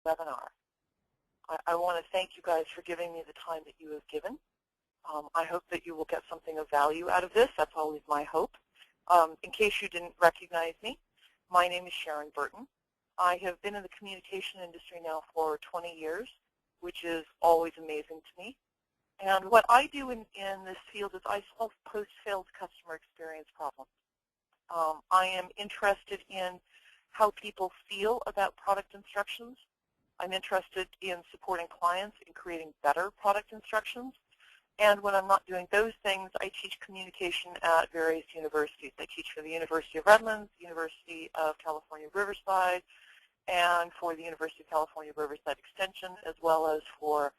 webinar. I want to thank you guys for giving me the time that you have given. I hope that you will get something of value out of this. That's always my hope. In case you didn't recognize me, my name is Sharon Burton. I have been in the communication industry now for 20 years, which is always amazing to me. And what I do in this field is I solve post-sales customer experience problems. I am interested in how people feel about product instructions. I'm interested in supporting clients in creating better product instructions. And when I'm not doing those things, I teach communication at various universities. I teach for the University of Redlands, University of California, Riverside, and for the University of California, Riverside Extension, as well as for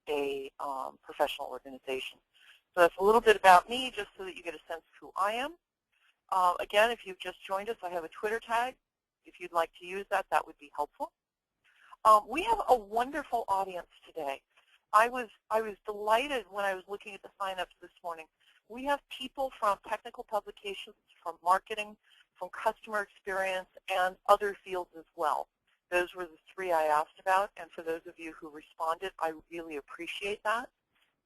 a professional organization. So that's a little bit about me, just so that you get a sense of who I am. Again, if you've just joined us, I have a Twitter tag. If you'd like to use that, that would be helpful. We have a wonderful audience today. I was delighted when I was looking at the sign-ups this morning. We have people from technical publications, from marketing, from customer experience, and other fields as well. Those were the three I asked about, and for those of you who responded, I really appreciate that,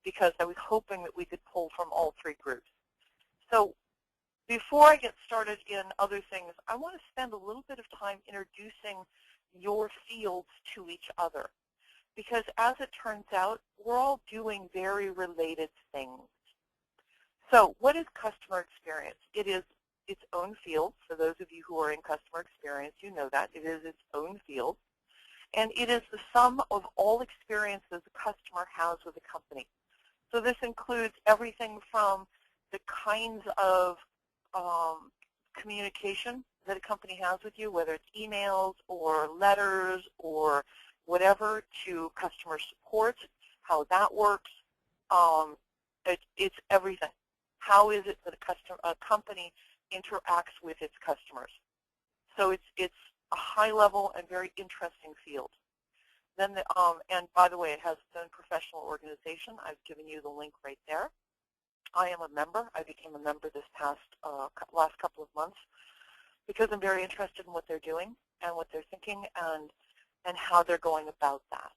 because I was hoping that we could pull from all three groups. So before I get started in other things, I want to spend a little bit of time introducing your fields to each other. Because as it turns out, we're all doing very related things. So what is customer experience? It is its own field. For those of you who are in customer experience, you know that. It is its own field. And it is the sum of all experiences a customer has with a company. So this includes everything from the kinds of communication that a company has with you, whether it's emails or letters or whatever, to customer support, how that works. It's everything. How is it that a company interacts with its customers? So it's a high-level and very interesting field. Then, and by the way, it has its own professional organization. I've given you the link right there. I am a member. I became a member this past last couple of months because I'm very interested in what they're doing and what they're thinking and how they're going about that.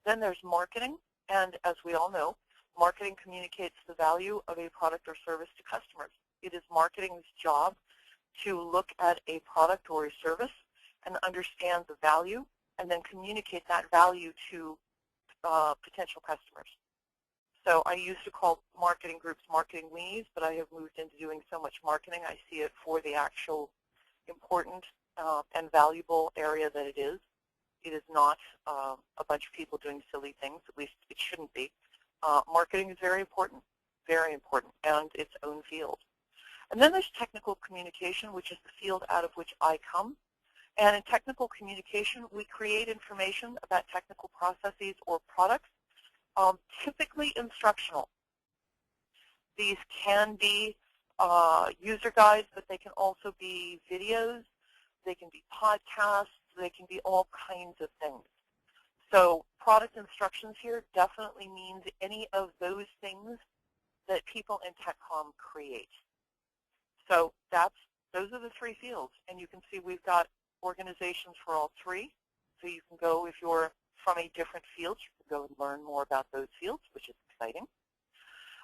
Then there's marketing, and as we all know, marketing communicates the value of a product or service to customers. It is marketing's job to look at a product or a service and understand the value and then communicate that value to potential customers. So I used to call marketing groups marketing weenies, but I have moved into doing so much marketing. I see it for the actual important and valuable area that it is. It is not a bunch of people doing silly things. At least it shouldn't be. Marketing is very important, and its own field. And then there's technical communication, which is the field out of which I come. And in technical communication, we create information about technical processes or products, typically instructional. These can be user guides, but they can also be videos. They can be podcasts. They can be all kinds of things. So product instructions here definitely means any of those things that people in TechCom create. So those are the three fields. And you can see we've got organizations for all three. So you can go, if you're from a different field, you can go and learn more about those fields, which is exciting.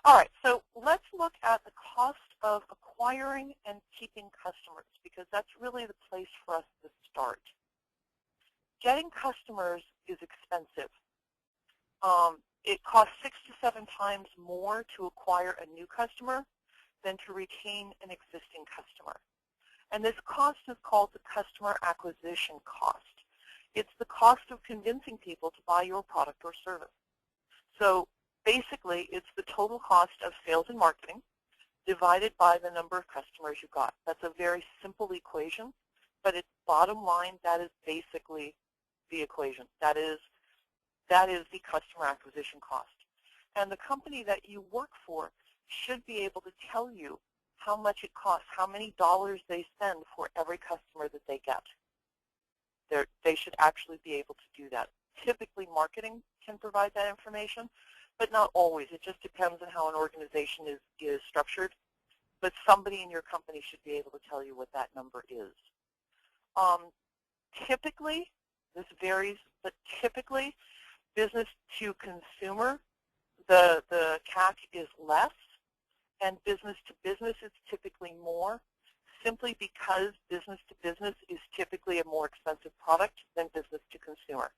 All right, so let's look at the cost of acquiring and keeping customers, because that's really the place for us to start. Getting customers is expensive. It costs 6 to 7 times more to acquire a new customer than to retain an existing customer. And this cost is called the customer acquisition cost. It's the cost of convincing people to buy your product or service. So basically, it's the total cost of sales and marketing divided by the number of customers you got. That's a very simple equation, but it's bottom line, that is basically the equation. That is the customer acquisition cost. And the company that you work for should be able to tell you how much it costs, how many dollars they spend for every customer that they get. They should actually be able to do that. Typically, marketing can provide that information, but not always. It just depends on how an organization is structured. But somebody in your company should be able to tell you what that number is. Typically, This varies, but typically business to consumer, the CAC is less, and business to business is typically more, simply because business to business is typically a more expensive product than business to consumer.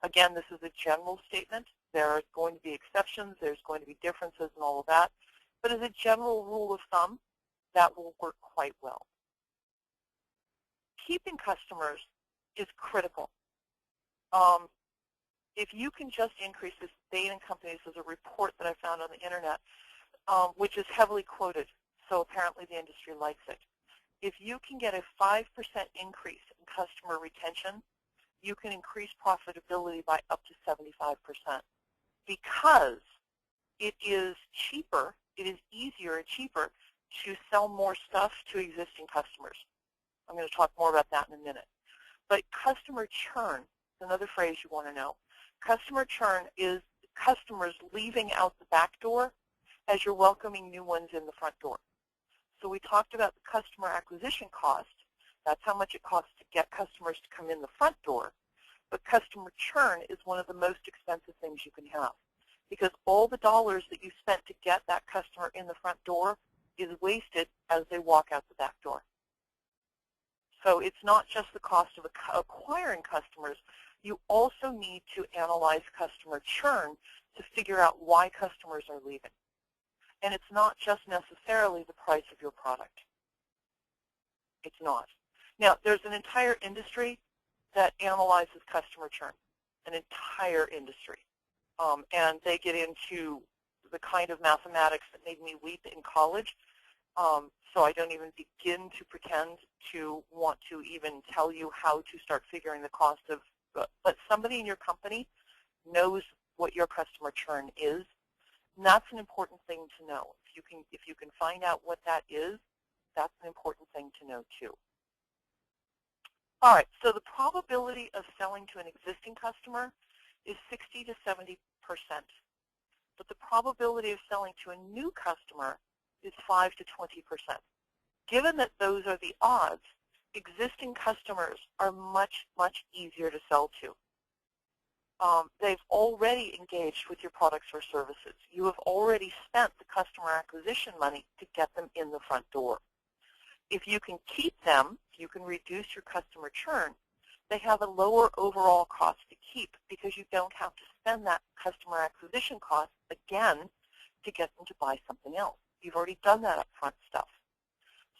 Again, this is a general statement. There are going to be exceptions. There's going to be differences and all of that. But as a general rule of thumb, that will work quite well. Keeping customers is critical. If you can just increase this, Bain & Company's is a report that I found on the internet, which is heavily quoted, so apparently the industry likes it. If you can get a 5% increase in customer retention, you can increase profitability by up to 75%, because it is cheaper, it is easier and cheaper to sell more stuff to existing customers. I'm going to talk more about that in a minute. But customer churn is another phrase you want to know. Customer churn is customers leaving out the back door as you're welcoming new ones in the front door. So we talked about the customer acquisition cost. That's how much it costs to get customers to come in the front door. But customer churn is one of the most expensive things you can have, because all the dollars that you spent to get that customer in the front door is wasted as they walk out the back door. So it's not just the cost of acquiring customers. You also need to analyze customer churn to figure out why customers are leaving. And it's not just necessarily the price of your product. It's not. Now, there's an entire industry that analyzes customer churn, an entire industry. And they get into the kind of mathematics that made me weep in college. So I don't even begin to pretend to want to even tell you how to start figuring the cost of, but somebody in your company knows what your customer churn is. And that's an important thing to know. If you can find out what that is, that's an important thing to know too. All right, so the probability of selling to an existing customer is 60 to 70%. But the probability of selling to a new customer is 5 to 20%. Given that those are the odds, existing customers are much, much easier to sell to. They've already engaged with your products or services. You have already spent the customer acquisition money to get them in the front door. If you can keep them, if you can reduce your customer churn, they have a lower overall cost to keep, because you don't have to spend that customer acquisition cost again to get them to buy something else. You've already done that upfront stuff.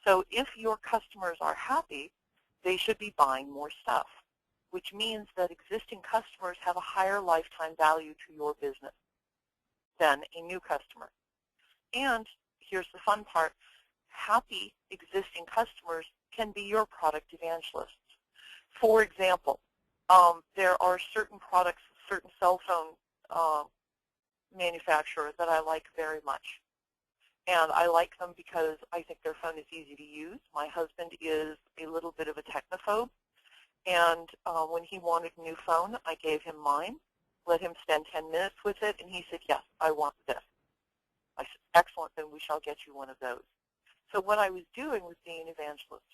So if your customers are happy, they should be buying more stuff, which means that existing customers have a higher lifetime value to your business than a new customer. And here's the fun part. Happy existing customers can be your product evangelists. For example, there are certain products, certain cell phone manufacturers that I like very much. And I like them because I think their phone is easy to use. My husband is a little bit of a technophobe. And when he wanted a new phone, I gave him mine, let him spend 10 minutes with it, and he said, yes, I want this. I said, excellent, then we shall get you one of those. So what I was doing was being an evangelist.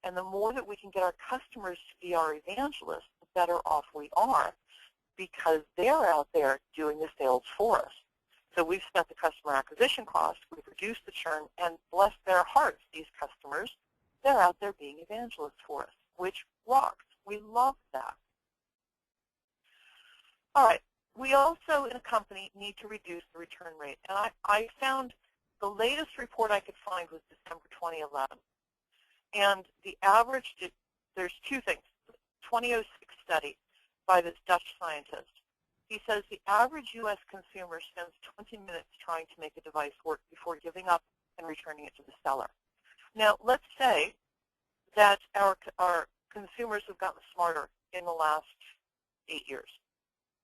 And the more that we can get our customers to be our evangelists, the better off we are, because they're out there doing the sales for us. So we've spent the customer acquisition cost, we've reduced the churn, and bless their hearts, these customers, they're out there being evangelists for us, which rocks. We love that. All right. We also, in a company, need to reduce the return rate. And I found the latest report I could find was December 2011. And the average, there's two things. 2006 study by this Dutch scientist. He says the average U.S. consumer spends 20 minutes trying to make a device work before giving up and returning it to the seller. Now, let's say that our consumers have gotten smarter in the last 8 years.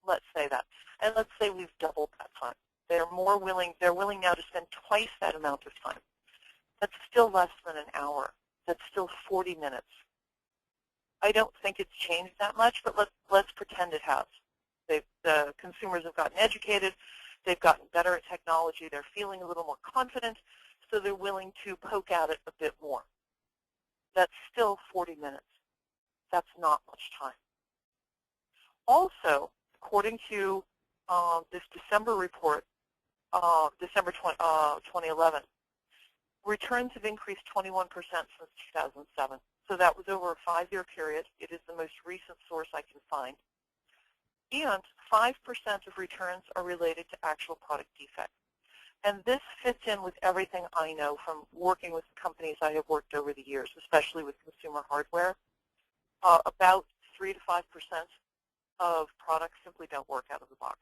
Let's say that. And let's say we've doubled that time. They're willing now to spend twice that amount of time. That's still less than an hour. That's still 40 minutes. I don't think it's changed that much, but let's pretend it has. The consumers have gotten educated. They've gotten better at technology. They're feeling a little more confident, so they're willing to poke at it a bit more. That's still 40 minutes. That's not much time. Also, according to this December report, December 2011, returns have increased 21% since 2007. So that was over a 5-year period. It is the most recent source I can find. And 5% of returns are related to actual product defects. And this fits in with everything I know from working with companies I have worked over the years, especially with consumer hardware. About 3 to 5% of products simply don't work out of the box.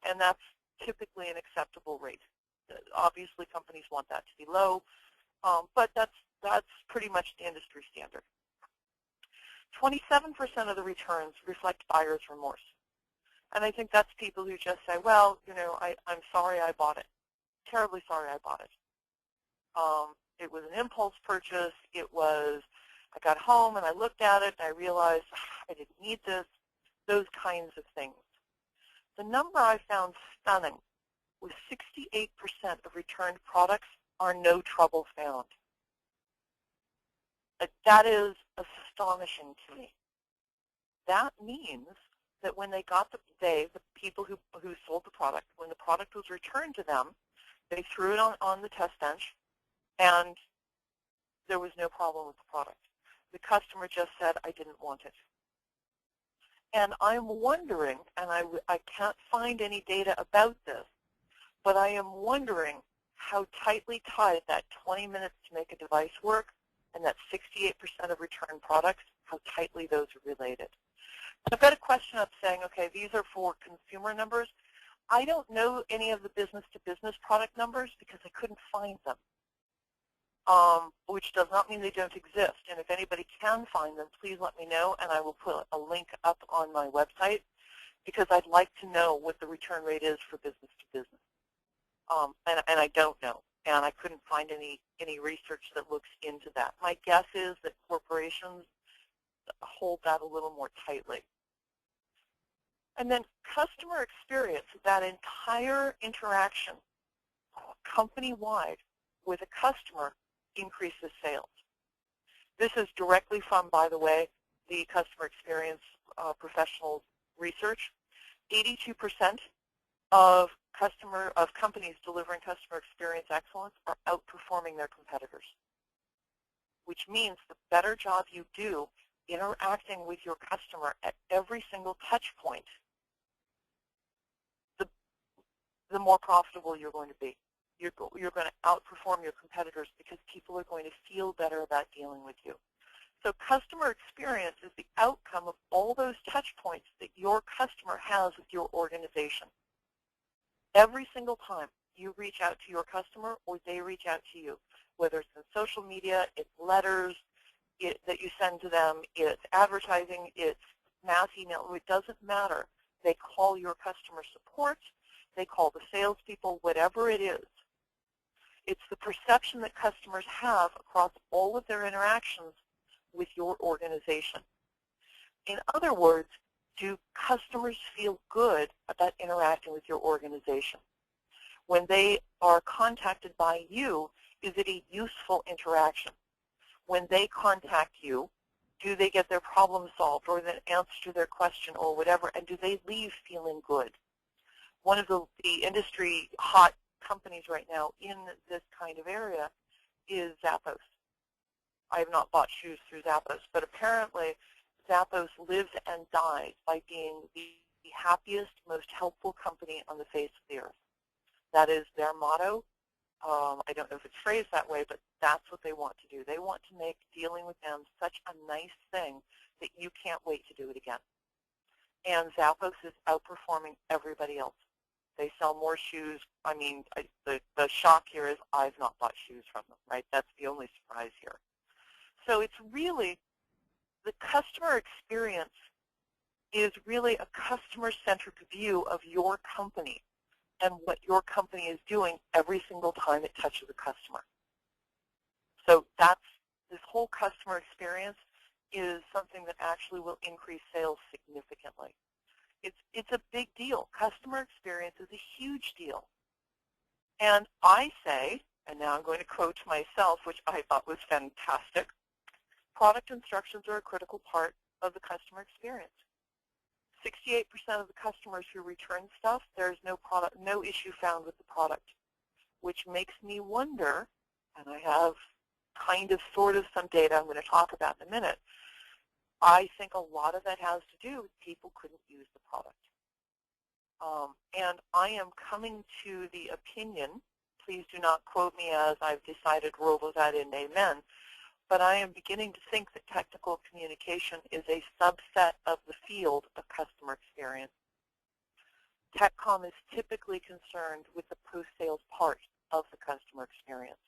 And that's typically an acceptable rate. Obviously, companies want that to be low, but that's pretty much the industry standard. 27% of the returns reflect buyer's remorse. And I think that's people who just say, well, you know, I'm sorry I bought it. Terribly sorry I bought it. It was an impulse purchase. It was, I got home and I looked at it and I realized I didn't need this, those kinds of things. The number I found stunning was 68% of returned products are no trouble found. That is astonishing to me. That means that when they got the people who sold the product, when the product was returned to them, they threw it on the test bench, and there was no problem with the product. The customer just said, I didn't want it. And I'm wondering, and I can't find any data about this, but I am wondering how tightly tied that 20 minutes to make a device work and that 68% of returned products, how tightly those are related. I've got a question up saying, okay, these are for consumer numbers. I don't know any of the business-to-business product numbers because I couldn't find them, which does not mean they don't exist. And if anybody can find them, please let me know, and I will put a link up on my website because I'd like to know what the return rate is for business-to-business. And I don't know, and I couldn't find any research that looks into that. My guess is that corporations hold that a little more tightly. And then customer experience, that entire interaction company-wide with a customer increases sales. This is directly from, by the way, the customer experience professionals research. 82% of companies delivering customer experience excellence are outperforming their competitors, which means the better job you do interacting with your customer at every single touch point, the more profitable you're going to be. You're going to outperform your competitors because people are going to feel better about dealing with you. So customer experience is the outcome of all those touch points that your customer has with your organization. Every single time you reach out to your customer or they reach out to you, whether it's in social media, it's letters that you send to them, it's advertising, it's mass email, it doesn't matter. They call your customer support, they call the salespeople, whatever it is. It's the perception that customers have across all of their interactions with your organization. In other words, do customers feel good about interacting with your organization? When they are contacted by you, is it a useful interaction? When they contact you, do they get their problem solved or the answer to their question or whatever, and do they leave feeling good? One of the industry hot companies right now in this kind of area is Zappos. I have not bought shoes through Zappos, but apparently Zappos lives and dies by being the happiest, most helpful company on the face of the earth. That is their motto. I don't know if it's phrased that way, but that's what they want to do. They want to make dealing with them such a nice thing that you can't wait to do it again. And Zappos is outperforming everybody else. They sell more shoes. I mean, the shock here is I've not bought shoes from them, right? That's the only surprise here. So it's really, the customer experience is really a customer-centric view of your company and what your company is doing every single time it touches a customer. So this whole customer experience is something that actually will increase sales significantly. It's a big deal. Customer experience is a huge deal. And I say, and now I'm going to quote myself, which I thought was fantastic, product instructions are a critical part of the customer experience. 68% of the customers who return stuff, there's no issue found with the product, which makes me wonder, and I have kind of sort of some data I'm going to talk about in a minute. I think a lot of that has to do with people couldn't use the product. And I am coming to the opinion, please do not quote me as I've decided roll that in, amen, but I am beginning to think that technical communication is a subset of the field of customer experience. TechCom is typically concerned with the post-sales part of the customer experience.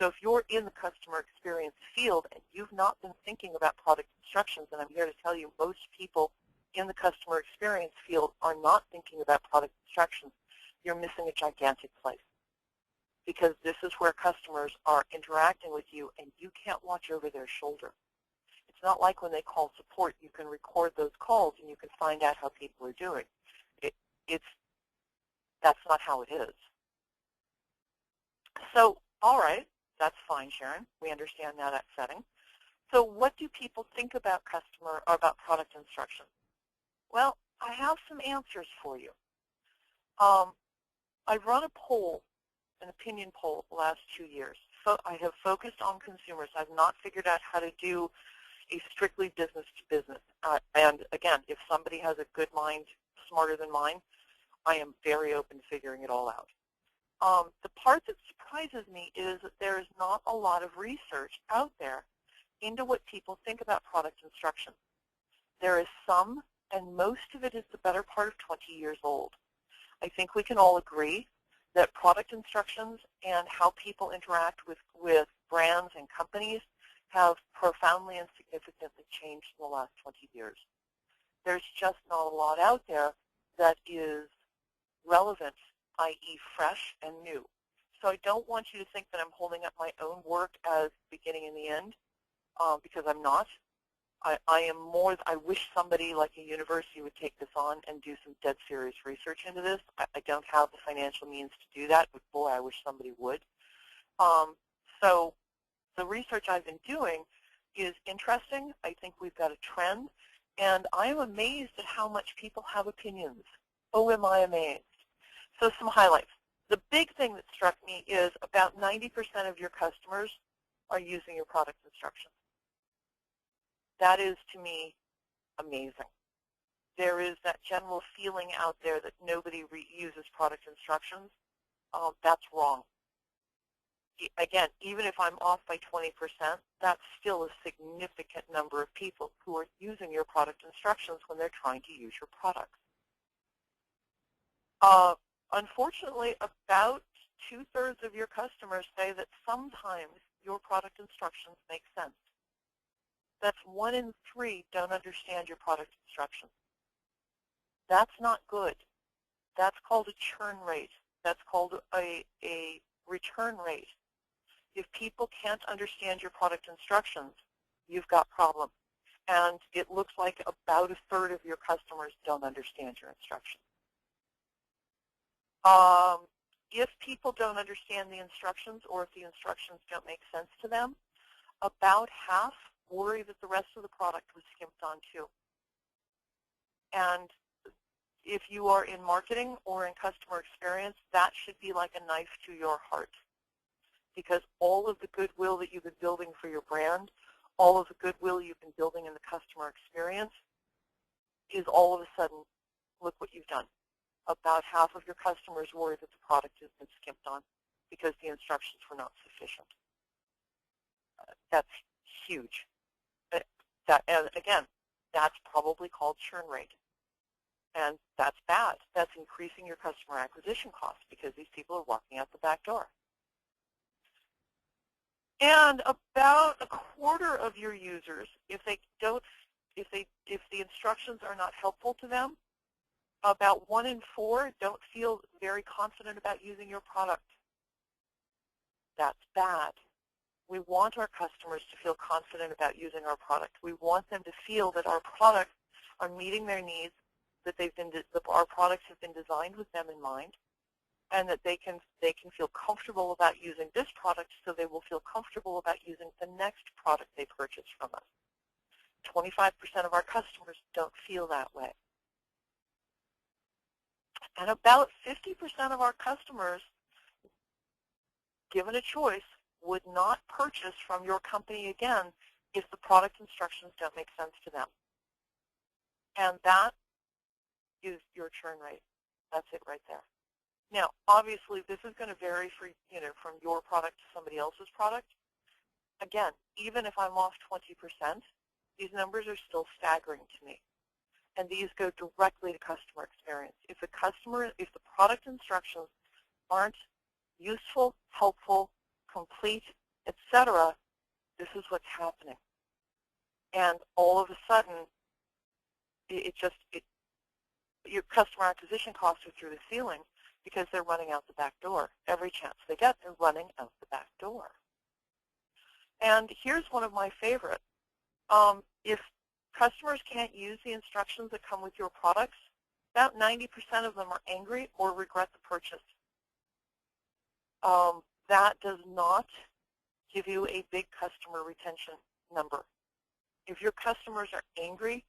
So if you're in the customer experience field and you've not been thinking about product instructions, and I'm here to tell you most people in the customer experience field are not thinking about product instructions, you're missing a gigantic place. Because this is where customers are interacting with you and you can't watch over their shoulder. It's not like when they call support, you can record those calls and you can find out how people are doing. That's not how it is. So, all right, that's fine, Sharon. We understand now that setting. So what do people think about about product instructions? Well, I have some answers for you. I've run a poll, an opinion poll, the last 2 years. So I have focused on consumers. I've not figured out how to do a strictly business-to-business. And again, if somebody has a good mind, smarter than mine, I am very open to figuring it all out. The part that surprises me is that there is not a lot of research out there into what people think about product instructions. There is some, and most of it is the better part of 20 years old. I think we can all agree that product instructions and how people interact with brands and companies have profoundly and significantly changed in the last 20 years. There's just not a lot out there that is relevant, i.e. fresh and new. So I don't want you to think that I'm holding up my own work as beginning and the end, because I'm not. I wish somebody like a university would take this on and do some dead serious research into this. I don't have the financial means to do that, but boy, I wish somebody would. So the research I've been doing is interesting. I think we've got a trend, and I'm amazed at how much people have opinions. Oh, am I amazed. So some highlights. The big thing that struck me is about 90% of your customers are using your product instructions. That is, to me, amazing. There is that general feeling out there that nobody uses product instructions. That's wrong. Again, even if I'm off by 20%, that's still a significant number of people who are using your product instructions when they're trying to use your products. Unfortunately, about 2/3 of your customers say that sometimes your product instructions make sense. That's 1 in 3 don't understand your product instructions. That's not good. That's called a churn rate. That's called a return rate. If people can't understand your product instructions, you've got problems. And it looks like about 1/3 of your customers don't understand your instructions. If people don't understand the instructions, or if the instructions don't make sense to them, about half worry that the rest of the product was skimped on too. And if you are in marketing or in customer experience, that should be like a knife to your heart. Because all of the goodwill that you've been building for your brand, all of the goodwill you've been building in the customer experience, is all of a sudden, look what you've done. About half of your customers worry that the product has been skimped on because the instructions were not sufficient. That's huge. And again, that's probably called churn rate. And that's bad. That's increasing your customer acquisition costs because these people are walking out the back door. And about 1/4 of your users, if the instructions are not helpful to them, about 1 in 4 don't feel very confident about using your product. That's bad. We want our customers to feel confident about using our product. We want them to feel that our products are meeting their needs, that our products have been designed with them in mind, and that they can feel comfortable about using this product, so they will feel comfortable about using the next product they purchase from us. 25% of our customers don't feel that way. And about 50% of our customers, given a choice, would not purchase from your company again if the product instructions don't make sense to them. And that is your churn rate. That's it right there. Now, obviously, this is going to vary from your product to somebody else's product. Again, even if I'm off 20%, these numbers are still staggering to me. And these go directly to customer experience. If the product instructions aren't useful, helpful, complete, etc., this is what's happening. And all of a sudden, your customer acquisition costs are through the ceiling because they're running out the back door. Every chance they get, they're running out the back door. And here's one of my favorites. If customers can't use the instructions that come with your products, about 90% of them are angry or regret the purchase. That does not give you a big customer retention number. If your customers are angry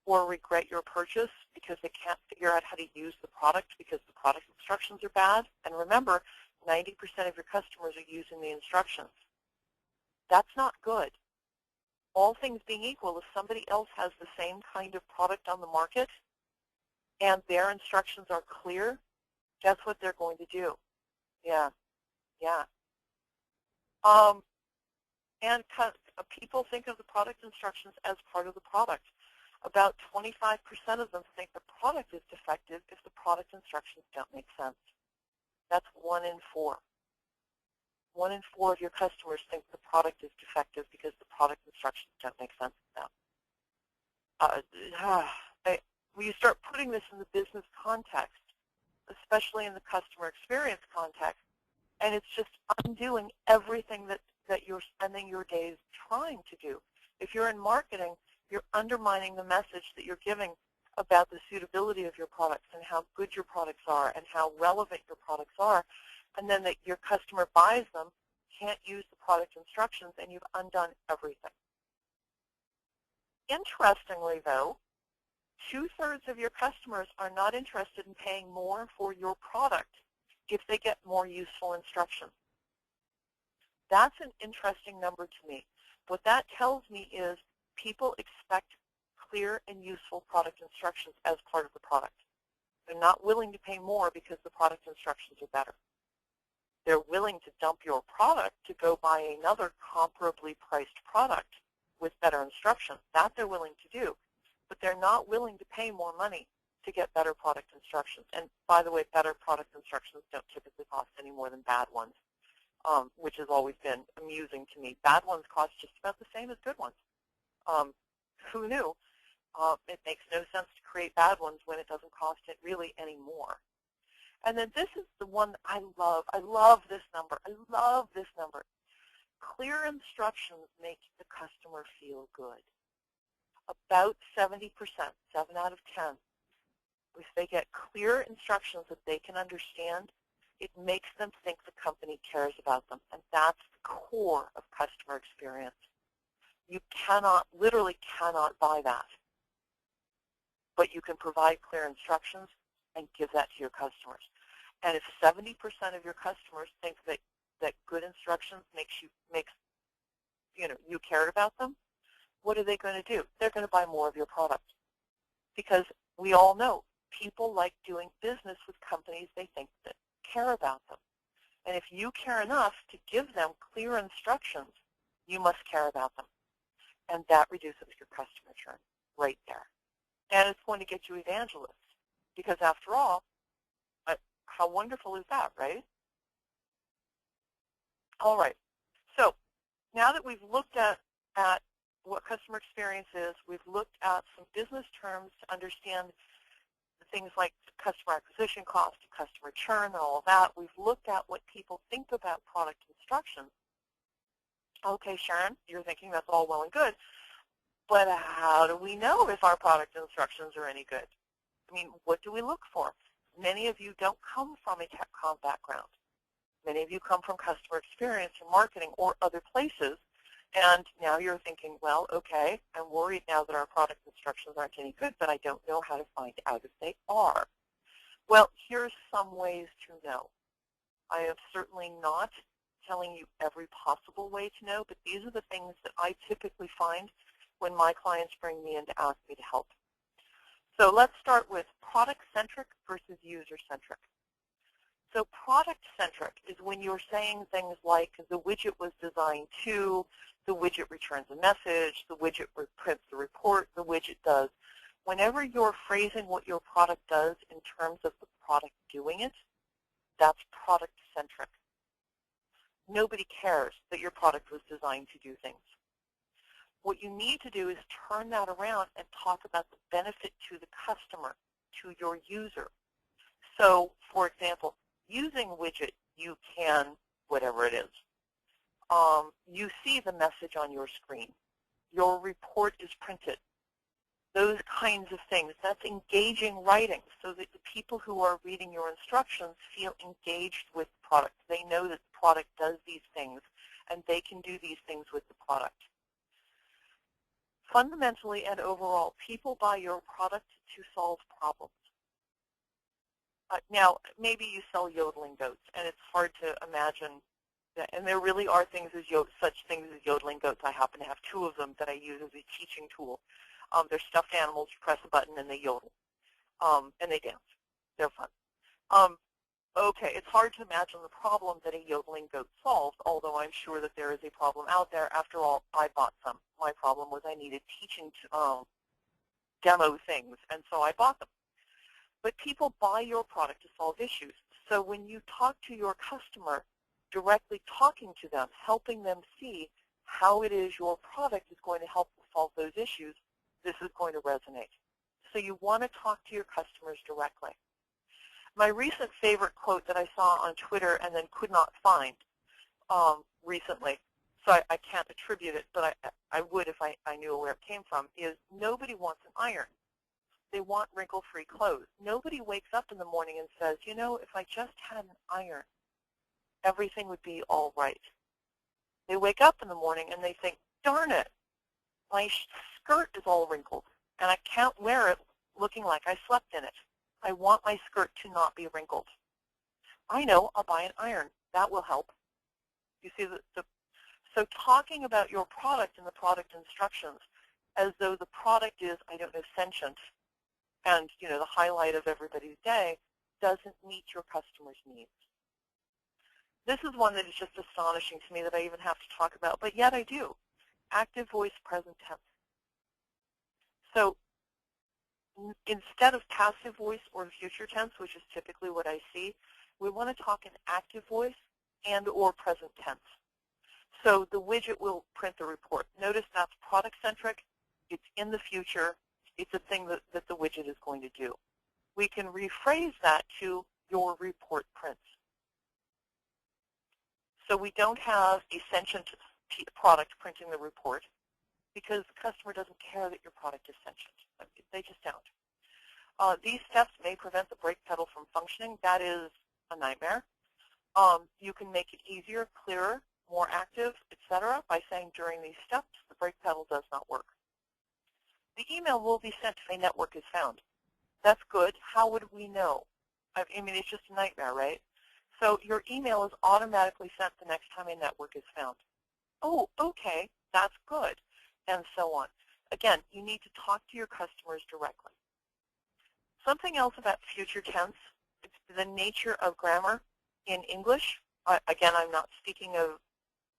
or regret your purchase because they can't figure out how to use the product because the product instructions are bad, and remember, 90% of your customers are using the instructions, that's not good. All things being equal, if somebody else has the same kind of product on the market and their instructions are clear, guess what they're going to do? Yeah. And people think of the product instructions as part of the product. About 25% of them think the product is defective if the product instructions don't make sense. That's 1 in 4. 1 in 4 of your customers think the product is defective because the product instructions don't make sense to them. When you start putting this in the business context, especially in the customer experience context, and it's just undoing everything that you're spending your days trying to do. If you're in marketing, you're undermining the message that you're giving about the suitability of your products and how good your products are and how relevant your products are, and then that your customer buys them, can't use the product instructions, and you've undone everything. Interestingly, though, 2/3 of your customers are not interested in paying more for your product if they get more useful instructions. That's an interesting number to me. What that tells me is people expect clear and useful product instructions as part of the product. They're not willing to pay more because the product instructions are better. They're willing to dump your product to go buy another comparably priced product with better instructions. That they're willing to do. But they're not willing to pay more money to get better product instructions. And by the way, better product instructions don't typically cost any more than bad ones, which has always been amusing to me. Bad ones cost just about the same as good ones. Who knew? It makes no sense to create bad ones when it doesn't cost it really any more. And then this is the one that I love. I love this number. I love this number. Clear instructions make the customer feel good. About 70%, 7 out of 10, if they get clear instructions that they can understand, it makes them think the company cares about them. And that's the core of customer experience. You cannot, literally cannot buy that. But you can provide clear instructions and give that to your customers. And if 70% of your customers think that good instructions makes you cared about them, what are they going to do? They're going to buy more of your product. Because we all know people like doing business with companies they think that care about them. And if you care enough to give them clear instructions, you must care about them. And that reduces your customer churn right there. And it's going to get you evangelists. Because after all, how wonderful is that, right? All right. So now that we've looked at what customer experience is, we've looked at some business terms to understand things like customer acquisition cost, customer churn, and all of that. We've looked at what people think about product instructions. Okay, Sharon, you're thinking that's all well and good, but how do we know if our product instructions are any good? I mean, what do we look for? Many of you don't come from a tech comm background. Many of you come from customer experience or marketing or other places, and now you're thinking, well, okay, I'm worried now that our product instructions aren't any good, but I don't know how to find out if they are. Well, here's some ways to know. I am certainly not telling you every possible way to know, but these are the things that I typically find when my clients bring me in to ask me to help. So let's start with product-centric versus user-centric. So product-centric is when you're saying things like the widget was designed to, the widget returns a message, the widget prints the report, the widget does. Whenever you're phrasing what your product does in terms of the product doing it, that's product-centric. Nobody cares that your product was designed to do things. What you need to do is turn that around and talk about the benefit to the customer, to your user. So, for example, using widget, you can, whatever it is. You see the message on your screen. Your report is printed. Those kinds of things. That's engaging writing so that the people who are reading your instructions feel engaged with the product. They know that the product does these things, and they can do these things with the product. Fundamentally and overall, people buy your product to solve problems. Now, maybe you sell yodeling goats, and it's hard to imagine that, and there really are things as such things as yodeling goats. I happen to have 2 of them that I use as a teaching tool. They're stuffed animals. You press a button, and they yodel, and they dance. They're fun. Okay, it's hard to imagine the problem that a yodeling goat solves, although I'm sure that there is a problem out there. After all, I bought some. My problem was I needed teaching to demo things, and so I bought them. But people buy your product to solve issues. So when you talk to your customer, directly talking to them, helping them see how it is your product is going to help solve those issues, this is going to resonate. So you want to talk to your customers directly. My recent favorite quote that I saw on Twitter and then could not find recently, so I can't attribute it, but I would if I knew where it came from, is nobody wants an iron. They want wrinkle-free clothes. Nobody wakes up in the morning and says, you know, if I just had an iron, everything would be all right. They wake up in the morning and they think, darn it, my skirt is all wrinkled, and I can't wear it looking like I slept in it. I want my skirt to not be wrinkled. I know, I'll buy an iron. That will help. You see, so talking about your product and the product instructions as though the product is, I don't know, sentient and, you know, the highlight of everybody's day doesn't meet your customer's needs. This is one that is just astonishing to me that I even have to talk about, but yet I do. Active voice present tense. So instead of passive voice or future tense, which is typically what I see, we want to talk in active voice and or present tense. So the widget will print the report. Notice that's product-centric. It's in the future. It's a thing that the widget is going to do. We can rephrase that to your report prints. So we don't have a sentient product printing the report because the customer doesn't care that your product is sentient. They just don't. These steps may prevent the brake pedal from functioning. That is a nightmare. You can make it easier, clearer, more active, etc. by saying during these steps, the brake pedal does not work. The email will be sent if a network is found. That's good. How would we know? I mean, it's just a nightmare, right? So your email is automatically sent the next time a network is found. Oh, okay, that's good, and so on. Again, you need to talk to your customers directly. Something else about future tense, it's the nature of grammar in English. Again, I'm not speaking of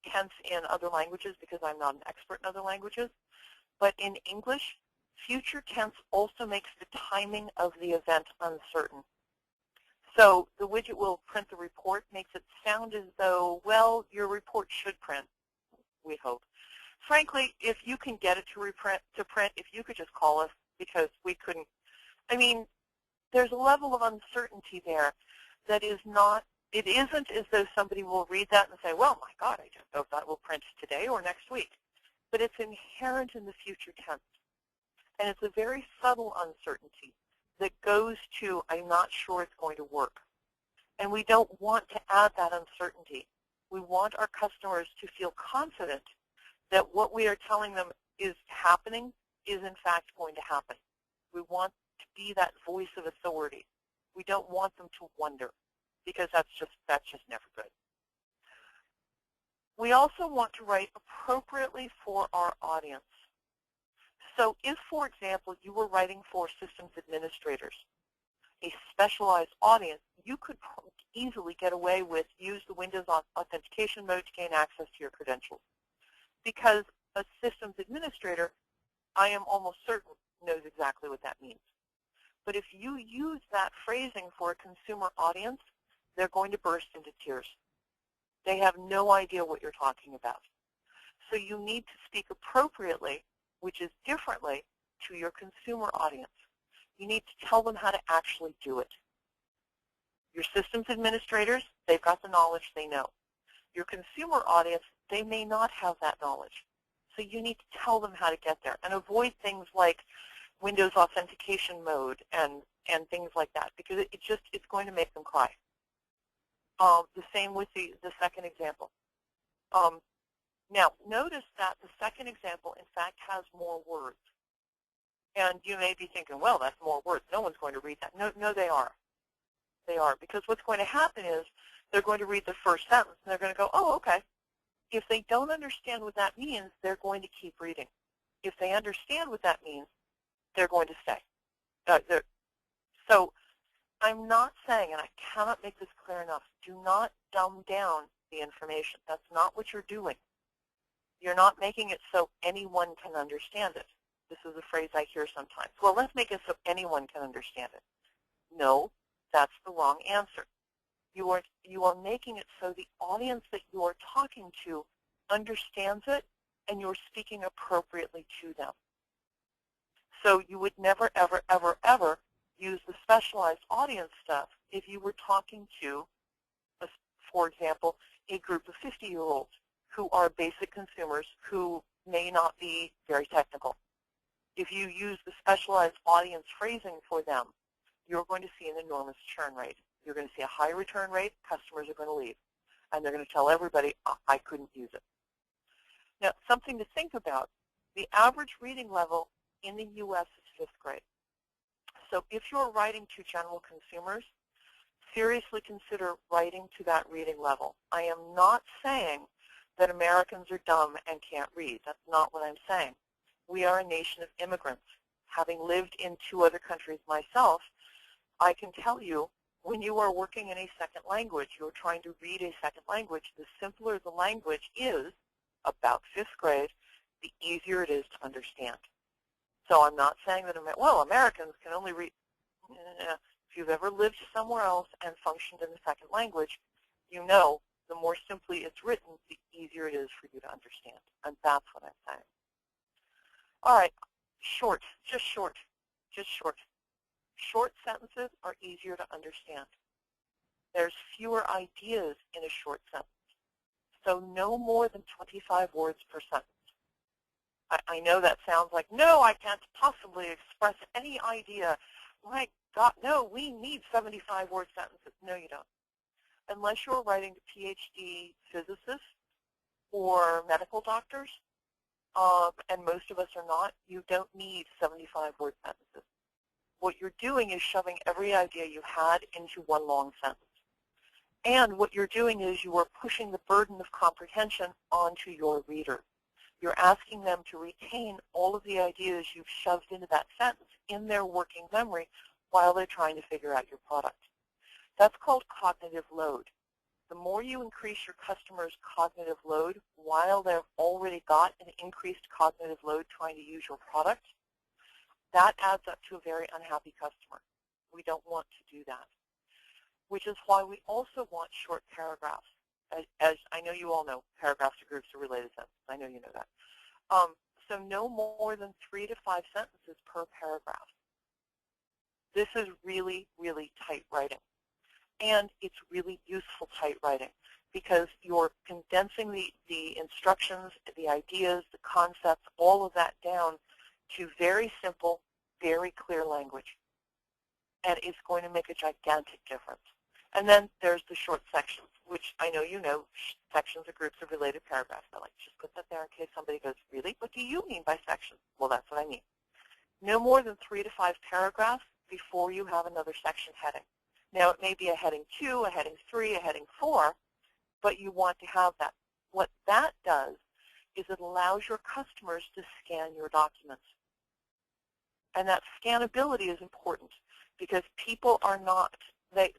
tense in other languages because I'm not an expert in other languages. But in English, future tense also makes the timing of the event uncertain. So the widget will print the report, makes it sound as though, well, your report should print, we hope. Frankly, if you can get it to print, if you could just call us because we couldn't. I mean, there's a level of uncertainty there that is not, it isn't as though somebody will read that and say, well, my God, I don't know if that will print today or next week. But it's inherent in the future tense. And it's a very subtle uncertainty that goes to, I'm not sure it's going to work. And we don't want to add that uncertainty. We want our customers to feel confident that what we are telling them is happening is in fact going to happen. We want to be that voice of authority. We don't want them to wonder, because that's just never good. We also want to write appropriately for our audience. So if, for example, you were writing for systems administrators, a specialized audience, you could easily get away with use the Windows authentication mode to gain access to your credentials. Because a systems administrator, I am almost certain, knows exactly what that means. But if you use that phrasing for a consumer audience, they're going to burst into tears. They have no idea what you're talking about. So you need to speak appropriately, which is differently, to your consumer audience. You need to tell them how to actually do it. Your systems administrators, they've got the knowledge, they know. Your consumer audience, they may not have that knowledge. So you need to tell them how to get there and avoid things like Windows authentication mode and things like that, because it's going to make them cry. The same with the second example. Now, notice that the second example, in fact, has more words. And you may be thinking, well, that's more words. No one's going to read that. No, they are. They are, because what's going to happen is they're going to read the first sentence, and they're going to go, oh, okay. If they don't understand what that means, they're going to keep reading. If they understand what that means, they're going to stay. So I'm not saying, and I cannot make this clear enough, do not dumb down the information. That's not what you're doing. You're not making it so anyone can understand it. This is a phrase I hear sometimes. Well, let's make it so anyone can understand it. No, that's the wrong answer. You are making it so the audience that you are talking to understands it, and you're speaking appropriately to them. So you would never, ever, ever, ever use the specialized audience stuff if you were talking to, for example, a group of 50-year-olds who are basic consumers who may not be very technical. If you use the specialized audience phrasing for them, you're going to see an enormous churn rate. You're going to see a high return rate. Customers are going to leave. And they're going to tell everybody, I couldn't use it. Now, something to think about, the average reading level in the U.S. is 5th grade. So if you're writing to general consumers, seriously consider writing to that reading level. I am not saying that Americans are dumb and can't read. That's not what I'm saying. We are a nation of immigrants. Having lived in 2 other countries myself, I can tell you, when you are working in a second language, you're trying to read a second language, the simpler the language is, about 5th grade, the easier it is to understand. So I'm not saying that, well, Americans can only read. If you've ever lived somewhere else and functioned in the second language, you know the more simply it's written, the easier it is for you to understand. And that's what I'm saying. All right, short, just short, just short. Short sentences are easier to understand. There's fewer ideas in a short sentence. So no more than 25 words per sentence. I know that sounds like, no, I can't possibly express any idea. My God, no, we need 75-word sentences. No, you don't. Unless you're writing to PhD physicists or medical doctors, and most of us are not, you don't need 75-word sentences. What you're doing is shoving every idea you had into one long sentence. And what you're doing is you are pushing the burden of comprehension onto your reader. You're asking them to retain all of the ideas you've shoved into that sentence in their working memory while they're trying to figure out your product. That's called cognitive load. The more you increase your customer's cognitive load while they've already got an increased cognitive load trying to use your product, that adds up to a very unhappy customer. We don't want to do that, which is why we also want short paragraphs. As I know you all know, paragraphs to groups are related sentences. I know you know that. So no more than 3 to 5 sentences per paragraph. This is really, really tight writing. And it's really useful tight writing because you're condensing the instructions, the ideas, the concepts, all of that down to very simple, very clear language. And it's going to make a gigantic difference. And then there's the short sections, which I know you know, sections or groups of related paragraphs. I like to just put that there in case somebody goes, really? What do you mean by sections? Well, that's what I mean. No more than 3 to 5 paragraphs before you have another section heading. Now, it may be a heading 2, a heading 3, a heading 4, but you want to have that. What that does is it allows your customers to scan your documents. And that scannability is important because people are not,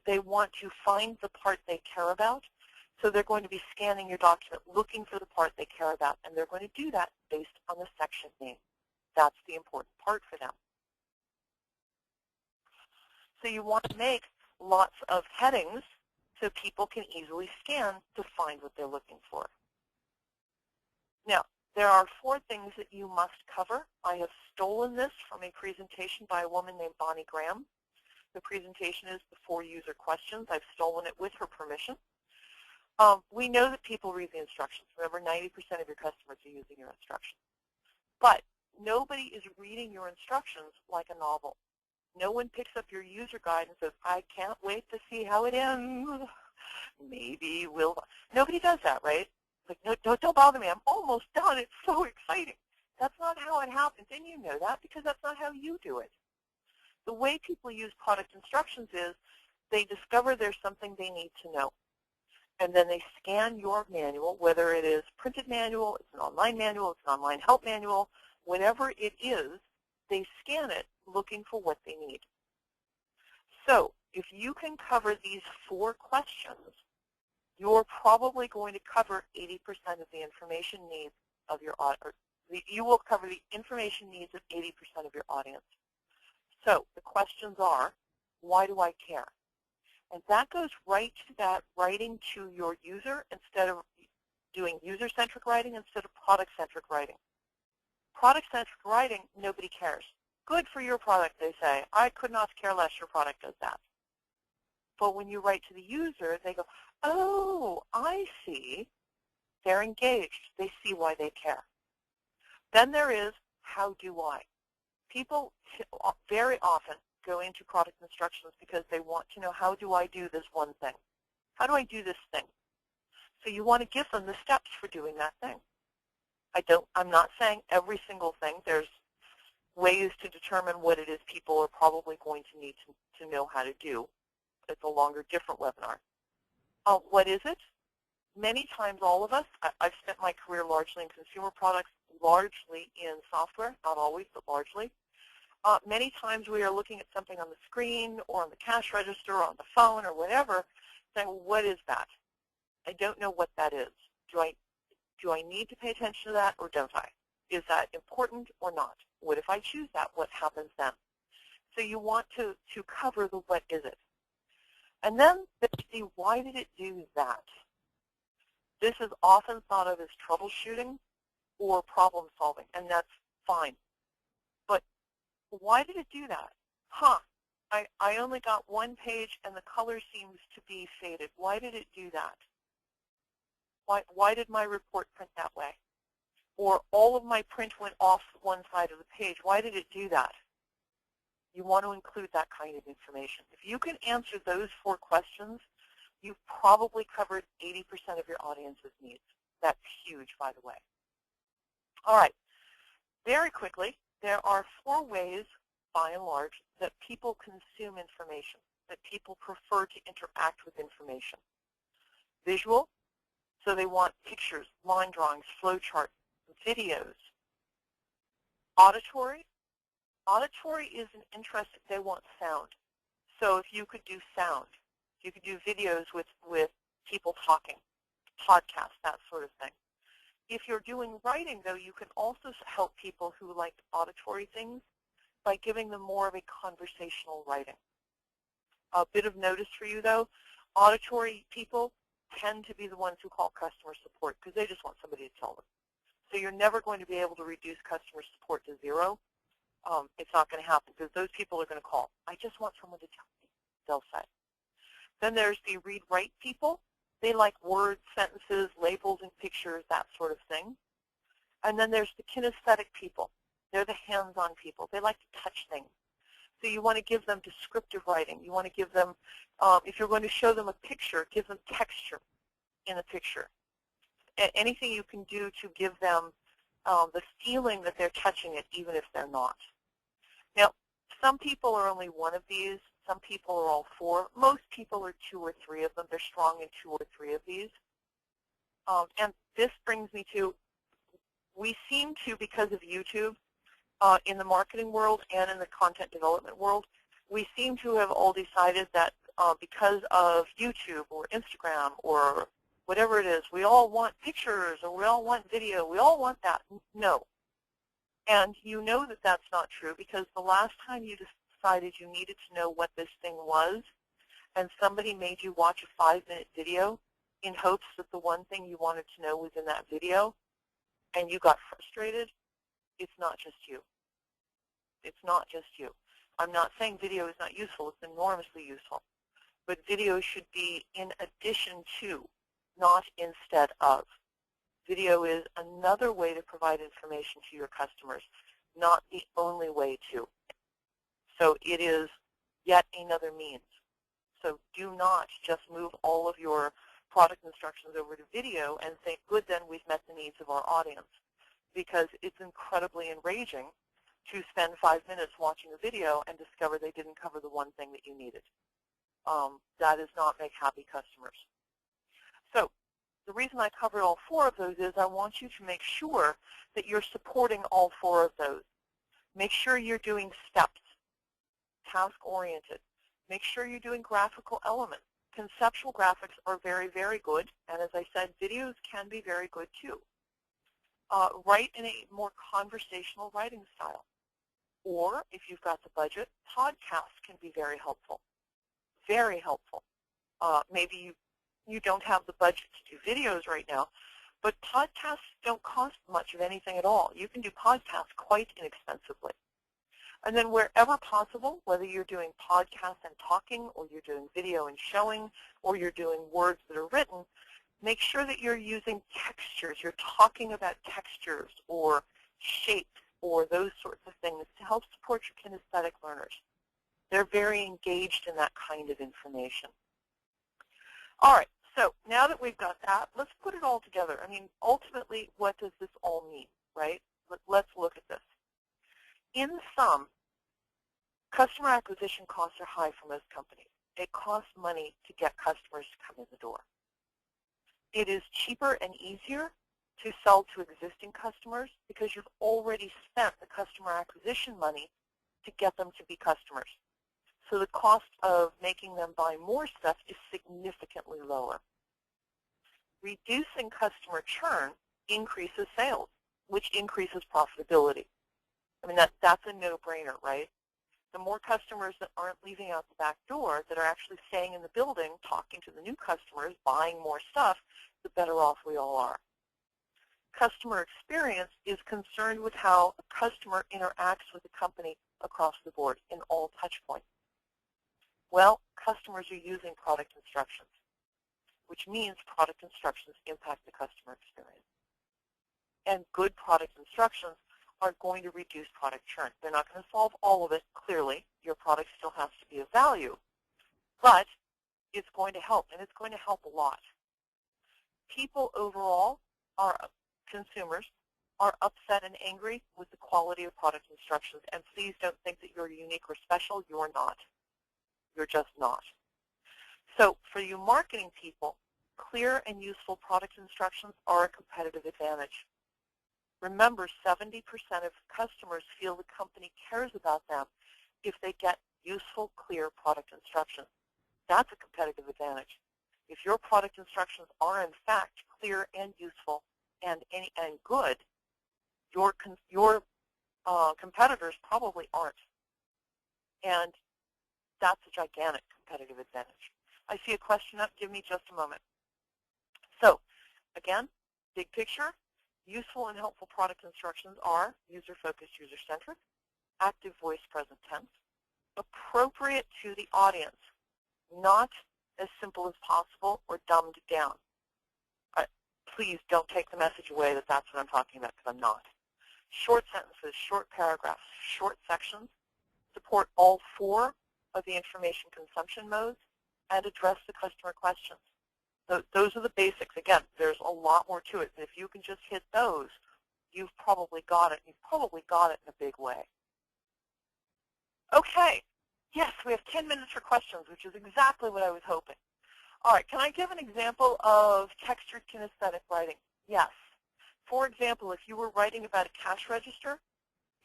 they want to find the part they care about, so they're going to be scanning your document, looking for the part they care about, and they're going to do that based on the section name. That's the important part for them. So you want to make lots of headings so people can easily scan to find what they're looking for. Now, there are 4 things that you must cover. I have stolen this from a presentation by a woman named Bonnie Graham. The presentation is the 4 user questions. I've stolen it with her permission. We know that people read the instructions. Remember, 90% of your customers are using your instructions. But nobody is reading your instructions like a novel. No one picks up your user guide and says, I can't wait to see how it ends. Maybe we'll. Nobody does that, right? Like, no, don't bother me. I'm almost done. It's so exciting. That's not how it happens, and you know that because that's not how you do it. The way people use product instructions is they discover there's something they need to know. And then they scan your manual, whether it is printed manual, it's an online manual, it's an online help manual, whatever it is, they scan it looking for what they need. So if you can cover these 4 questions, you're probably going to cover 80% of the information needs of your audience. You will cover the information needs of 80% of your audience. So the questions are, why do I care? And that goes right to that writing to your user instead of doing user-centric writing instead of product-centric writing. Product-centric writing, nobody cares. Good for your product, they say. I could not care less your product does that. But when you write to the user, they go, oh, I see. They're engaged. They see why they care. Then there is, how do I? People very often go into product instructions because they want to know, how do I do this one thing? How do I do this thing? So you want to give them the steps for doing that thing. I'm not saying every single thing. There's ways to determine what it is people are probably going to need to know how to do. It's a longer, different webinar. What is it? Many times, all of us, I've spent my career largely in consumer products, largely in software, not always, but largely. Many times we are looking at something on the screen or on the cash register or on the phone or whatever, saying, well, what is that? I don't know what that is. Do I need to pay attention to that or don't I? Is that important or not? What if I choose that? What happens then? So you want to cover the what is it. And then the why did it do that? This is often thought of as troubleshooting or problem solving, and that's fine. But why did it do that? I only got 1 page and the color seems to be faded. Why did it do that? Why did my report print that way? Or all of my print went off one side of the page. Why did it do that? You want to include that kind of information. If you can answer those 4 questions, you've probably covered 80% of your audience's needs. That's huge, by the way. All right. Very quickly, there are 4 ways, by and large, that people consume information, that people prefer to interact with information. Visual, so they want pictures, line drawings, flowcharts, videos. Auditory, auditory is an interest, they want sound. So if you could do sound, you could do videos with people talking, podcasts, that sort of thing. If you're doing writing, though, you can also help people who like auditory things by giving them more of a conversational writing. A bit of notice for you, though, auditory people tend to be the ones who call customer support because they just want somebody to tell them. So you're never going to be able to reduce customer support to 0. It's not going to happen because those people are going to call. I just want someone to tell me, they'll say. Then there's the read-write people. They like words, sentences, labels, and pictures, that sort of thing. And then there's the kinesthetic people. They're the hands-on people. They like to touch things. So you want to give them descriptive writing. You want to give them, if you're going to show them a picture, give them texture in the picture. Anything you can do to give them the feeling that they're touching it, even if they're not. Now, some people are only one of these. Some people are all 4. Most people are 2 or 3 of them. They're strong in 2 or 3 of these. And this brings me to, we seem to, because of YouTube, in the marketing world and in the content development world, we seem to have all decided that because of YouTube or Instagram or whatever it is, we all want pictures or we all want video. We all want that. No. And you know that that's not true because the last time you decided you needed to know what this thing was and somebody made you watch a 5-minute video in hopes that the one thing you wanted to know was in that video and you got frustrated, it's not just you. It's not just you. I'm not saying video is not useful. It's enormously useful. But video should be in addition to, not instead of. Video is another way to provide information to your customers, not the only way to. So it is yet another means. So do not just move all of your product instructions over to video and think, good, then we've met the needs of our audience. Because it's incredibly enraging to spend 5 minutes watching a video and discover they didn't cover the one thing that you needed. That does not make happy customers. So the reason I covered all 4 of those is I want you to make sure that you're supporting all 4 of those. Make sure you're doing steps, task-oriented. Make sure you're doing graphical elements. Conceptual graphics are very, very good, and as I said, videos can be very good too. Write in a more conversational writing style. Or, if you've got the budget, podcasts can be very helpful. Very helpful. Maybe you don't have the budget to do videos right now, but podcasts don't cost much of anything at all. You can do podcasts quite inexpensively. And then wherever possible, whether you're doing podcasts and talking, or you're doing video and showing, or you're doing words that are written, make sure that you're using textures. You're talking about textures or shapes or those sorts of things to help support your kinesthetic learners. They're very engaged in that kind of information. All right, so now that we've got that, let's put it all together. I mean, ultimately, what does this all mean, right? Let's look at this. In sum, customer acquisition costs are high for most companies. It costs money to get customers to come in the door. It is cheaper and easier to sell to existing customers because you've already spent the customer acquisition money to get them to be customers. So the cost of making them buy more stuff is significantly lower. Reducing customer churn increases sales, which increases profitability. I mean, that's a no-brainer, right? The more customers that aren't leaving out the back door, that are actually staying in the building, talking to the new customers, buying more stuff, the better off we all are. Customer experience is concerned with how a customer interacts with the company across the board in all touch points. Well, customers are using product instructions, which means product instructions impact the customer experience. And good product instructions are going to reduce product churn. They're not going to solve all of it, clearly. Your product still has to be of value. But it's going to help, and it's going to help a lot. People overall, consumers, are upset and angry with the quality of product instructions. And please don't think that you're unique or special. You're not. You're just not. So for you marketing people, clear and useful product instructions are a competitive advantage. Remember, 70% of customers feel the company cares about them if they get useful, clear product instructions. That's a competitive advantage. If your product instructions are, in fact, clear and useful and good, your competitors probably aren't. And that's a gigantic competitive advantage. I see a question up. Give me just a moment. So, again, big picture. Useful and helpful product instructions are user-focused, user-centric, active voice present tense, appropriate to the audience, not as simple as possible or dumbed down. Please don't take the message away that that's what I'm talking about, because I'm not. Short sentences, short paragraphs, short sections, support all 4 of the information consumption modes, and address the customer questions. Those are the basics. Again, there's a lot more to it. And if you can just hit those, you've probably got it. You've probably got it in a big way. Okay, Yes, we have 10 minutes for questions, which is exactly what I was hoping. All right, can I give an example of textured kinesthetic writing? Yes. For example, if you were writing about a cash register,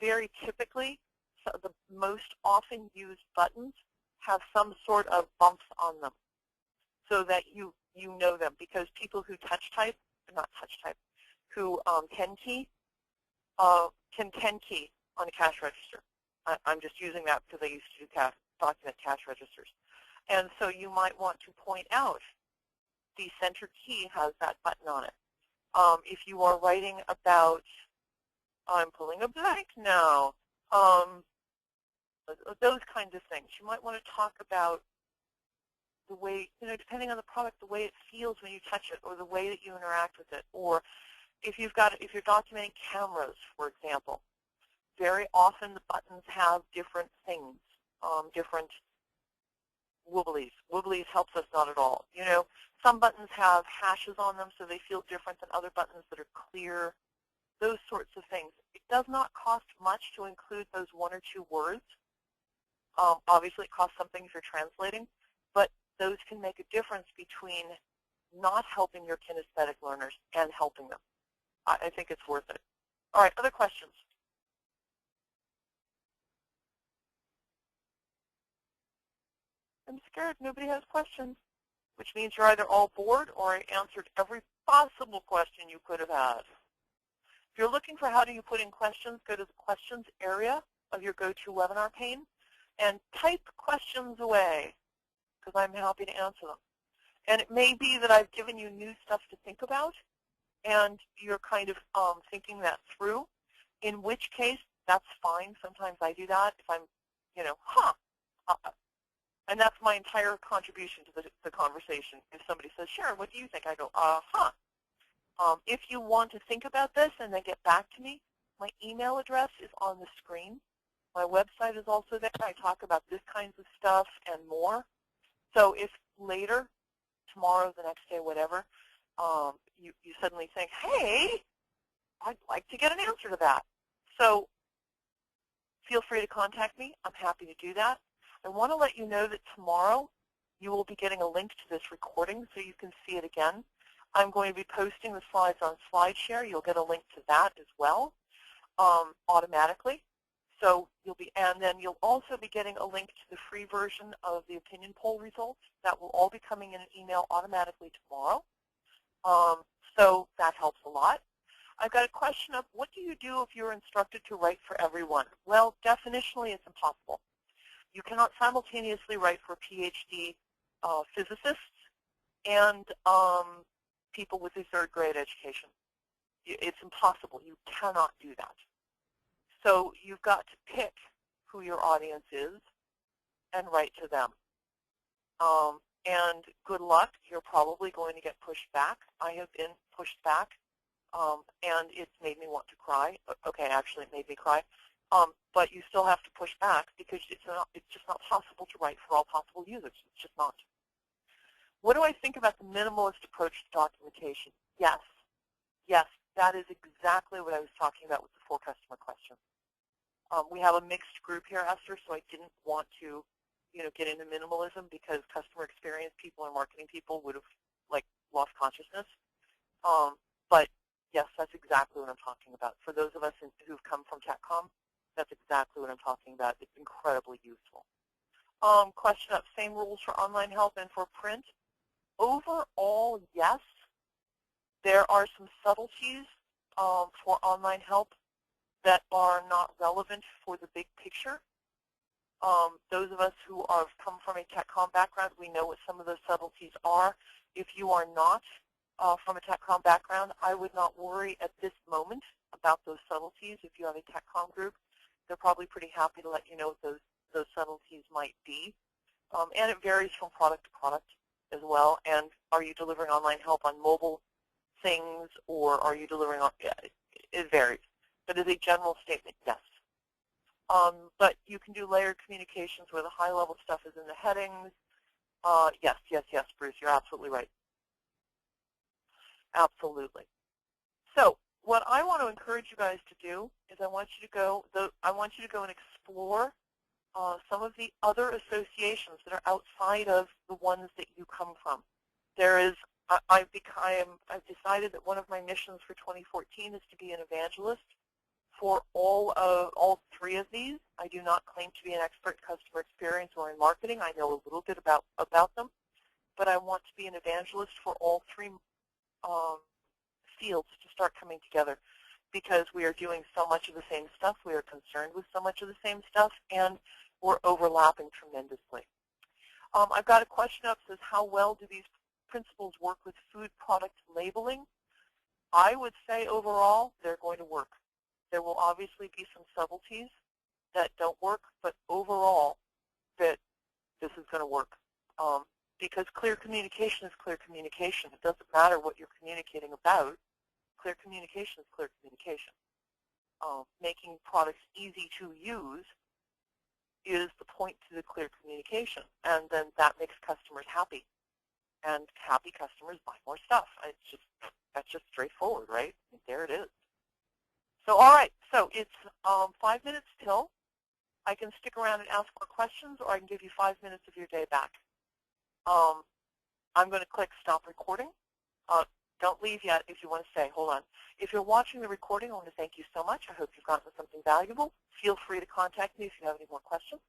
very typically, so the most often used buttons have some sort of bumps on them so that you know them, because people who touch type, not touch type, who 10 key, can 10 key on a cash register. I'm just using that because I used to do document cash registers. And so you might want to point out the center key has that button on it. If you are writing about, I'm pulling a blank now, those kinds of things. You might want to talk about the way, depending on the product, the way it feels when you touch it, or the way that you interact with it. Or if you're documenting cameras, for example, very often the buttons have different things, different wobblies. Wobblies helps us not at all. Some buttons have hashes on them, so they feel different than other buttons that are clear. Those sorts of things. It does not cost much to include those 1 or 2 words. Obviously, it costs something if you're translating, but those can make a difference between not helping your kinesthetic learners and helping them. I think it's worth it. All right, other questions? I'm scared nobody has questions, which means you're either all bored or I answered every possible question you could have had. If you're looking for how do you put in questions, go to the questions area of your GoToWebinar pane and type questions away, because I'm happy to answer them. And it may be that I've given you new stuff to think about, and you're kind of thinking that through, in which case that's fine. Sometimes I do that if I'm, and that's my entire contribution to the conversation. If somebody says, Sharon, what do you think? I go, if you want to think about this and then get back to me, my email address is on the screen. My website is also there. I talk about this kinds of stuff and more. So if later, tomorrow, the next day, whatever, you suddenly think, hey, I'd like to get an answer to that. So feel free to contact me. I'm happy to do that. I want to let you know that tomorrow you will be getting a link to this recording so you can see it again. I'm going to be posting the slides on SlideShare. You'll get a link to that as well automatically. So and then you'll also be getting a link to the free version of the opinion poll results. That will all be coming in an email automatically tomorrow. So that helps a lot. I've got a question of what do you do if you're instructed to write for everyone? Well, definitionally, it's impossible. You cannot simultaneously write for PhD physicists and people with a 3rd grade education. It's impossible. You cannot do that. So you've got to pick who your audience is and write to them. And good luck. You're probably going to get pushed back. I have been pushed back, and it's made me want to cry. Okay, actually, it made me cry. But you still have to push back because it's just not possible to write for all possible users. It's just not. What do I think about the minimalist approach to documentation? Yes. Yes, that is exactly what I was talking about with the 4 customer questions. We have a mixed group here, Esther, so I didn't want to, get into minimalism because customer experience people and marketing people would have, lost consciousness. But, yes, that's exactly what I'm talking about. For those of us who've come from TechCom, that's exactly what I'm talking about. It's incredibly useful. Question up, same rules for online help and for print? Overall, yes. There are some subtleties for online help that are not relevant for the big picture. Those of us who have come from a TechCom background, we know what some of those subtleties are. If you are not from a TechCom background, I would not worry at this moment about those subtleties. If you have a TechCom group, they're probably pretty happy to let you know what those subtleties might be. And it varies from product to product as well. And are you delivering online help on mobile things, or are you delivering on, it varies. But as a general statement, yes. But you can do layered communications where the high-level stuff is in the headings. Yes, yes, yes, Bruce, you're absolutely right. Absolutely. So what I want to encourage you guys to do is I want you to go and explore some of the other associations that are outside of the ones that you come from. There is, I've decided that one of my missions for 2014 is to be an evangelist for all three of these. I do not claim to be an expert in customer experience or in marketing. I know a little bit about them, but I want to be an evangelist for all three fields to start coming together, because we are doing so much of the same stuff, we are concerned with so much of the same stuff, and we're overlapping tremendously. I've got a question up that says, how well do these principles work with food product labeling? I would say overall they're going to work. There will obviously be some subtleties that don't work, but overall that this is going to work. Because clear communication is clear communication. It doesn't matter what you're communicating about. Clear communication is clear communication. Making products easy to use is the point to the clear communication, and then that makes customers happy, and happy customers buy more stuff. That's just straightforward, right? There it is. So all right, so it's 5 minutes till. I can stick around and ask more questions, or I can give you 5 minutes of your day back. I'm going to click stop recording. Don't leave yet if you want to stay. Hold on. If you're watching the recording, I want to thank you so much. I hope you've gotten something valuable. Feel free to contact me if you have any more questions.